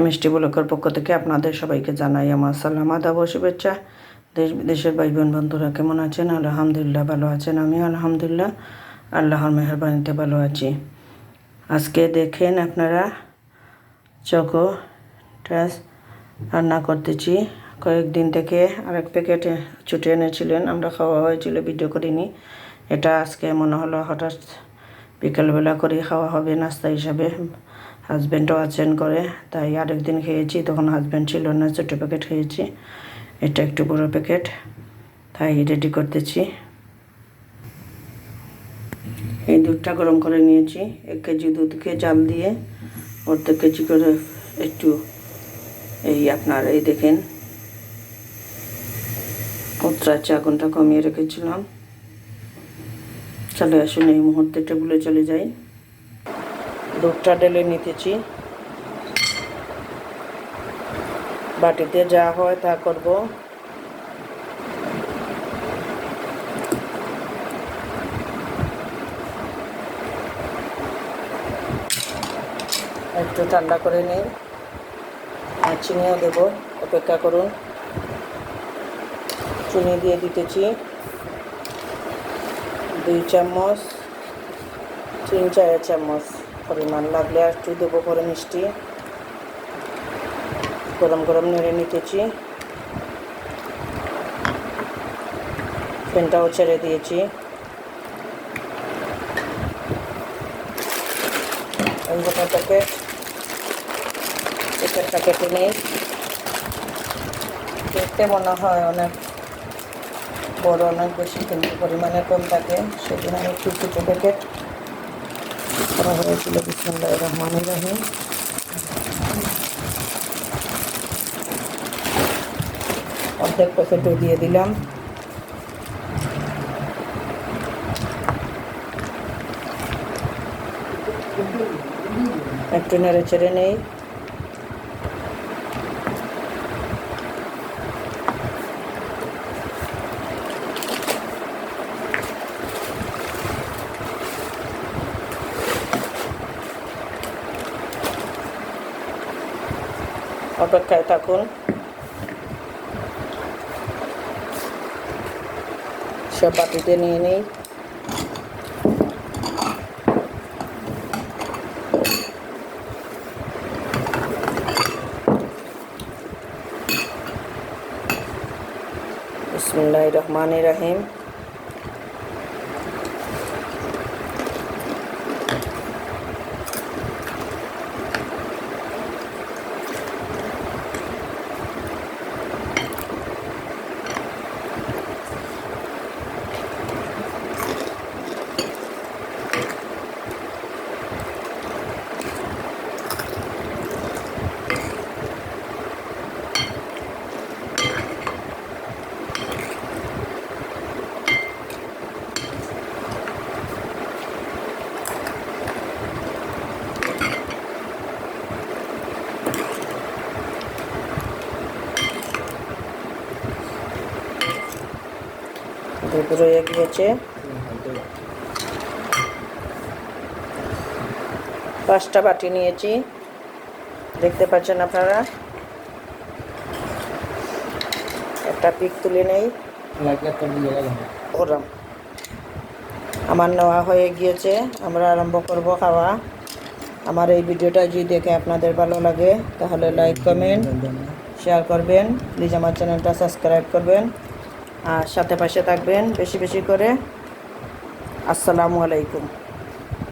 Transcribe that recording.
মিষ্টি ব্লকের পক্ষ থেকে আপনাদের সবাইকে জানাই আমার সালাম আদাব ও শুভেচ্ছা। দেশ বিদেশের ভাই বোন বন্ধুরা কেমন আছেন? আলহামদুলিল্লাহ ভালো আছেন। আমি আলহামদুলিল্লাহ আল্লাহর মেহেরবানিতে ভালো আছি। আজকে দেখেন আপনারা চকো ট্রাস রান্না করতেছি। কয়েকদিন থেকে আরেক প্যাকেট ছুটে এনেছিলেন, আমরা খাওয়া হয়েছিল, ভিডিও করিনি। এটা আজকে মনে হলো হঠাৎ বিকেলবেলা করে খাওয়া হবে নাস্তা হিসাবে। হাজব্যান্ডও আছেন করে, তাই আরেকদিন খেয়েছি, তখন হাজব্যান্ড ছিল না, ছোটো প্যাকেট খেয়েছি। এটা একটু বড়ো প্যাকেট, তাই রেডি করতেছি। এই দুধটা গরম করে নিয়েছি। 1 কেজি দুধকে জাল দিয়ে অর্ধেক কেজি করে একটু এই দেখেন উতরাচ্ছে, আগুনটা কমিয়ে রেখেছিলাম। চলে আসুন এই মুহূর্তে টেবিলে চলে যাই। দুধটা ঢেলে নিতেছি। বাটিতে যা হয় তা করব। একটু ঠান্ডা করে নিই, আর চিনিও দেবো, অপেক্ষা করুন। চিনি দিয়ে দিতেছি 2 চামচ, 3-4 চামচ পরিমাণ, লাগলে আর একটু দেবো পরে মিষ্টি। গরম গরম নেড়ে নিতেছি। ফ্যানটাও ছেড়ে দিয়েছি। প্যাকেটটা কেটে নেই। দেখতে মনে হয় অনেক বড়, অনেক বেশি, কিন্তু পরিমাণে কম থাকে, সেজন্য আমি একটু ছোটো প্যাকেট করা হয়েছিল। বিসমিল্লাহির রহমানির রহিম। অর্ধেক প্যাকেটও দিয়ে দিলাম। একটু নেড়ে চেড়ে নেই। অপেক্ষায় থাকুন। সব বাটিতে নিয়ে নেই। বিসমিল্লাহির রহমানির রহিম। দুধ রয়ে গিয়েছে। 5টা বাটি নিয়েছি, দেখতে পাচ্ছেন আপনারা। একটা পিক তুলে নেই। আমার নেওয়া হয়ে গিয়েছে, আমরা আরম্ভ করব খাওয়া। আমার এই ভিডিওটা যদি দেখে আপনাদের ভালো লাগে তাহলে লাইক, কমেন্ট, শেয়ার করবেন। প্লিজ আমার চ্যানেলটা সাবস্ক্রাইব করবেন আর সাথে পাশে থাকবেন বেশি বেশি করে। আসসালামু আলাইকুম।